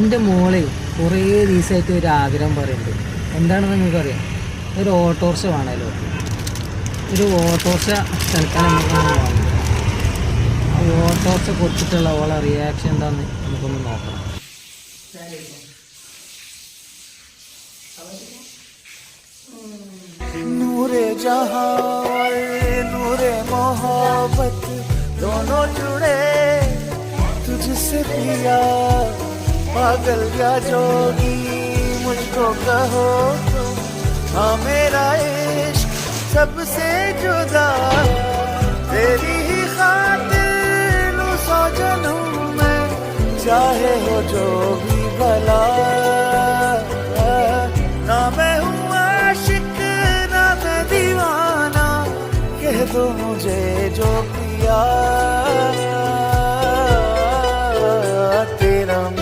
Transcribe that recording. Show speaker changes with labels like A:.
A: എൻ്റെ മോളെ കുറേ ദിവസമായിട്ട് ഒരു ആഗ്രഹം പറയുന്നുണ്ട്. എന്താണെന്ന് നിങ്ങൾക്കറിയാം? ഒരു ഓട്ടോറിക്ഷ വേണമല്ലോ. ഒരു ഓട്ടോറിക്ഷ തൽക്കാലം നമുക്കൊന്ന് വാങ്ങി. ആ ഓട്ടോറിക്ഷ കൊടുത്തിട്ടുള്ള ഓളെ റിയാക്ഷൻ എന്താണെന്ന് നമുക്കൊന്ന് നോക്കണം.
B: नूरे जहां और नूरे मोहब्बत दोनों जुड़े तुझसे पिया, पागल या जोगी मुझको कहो तुम, हाँ मेरा इश्क सबसे जुदा, तेरी ही खातिर लूं सौ जन्म में, चाहे हो जो भी भला।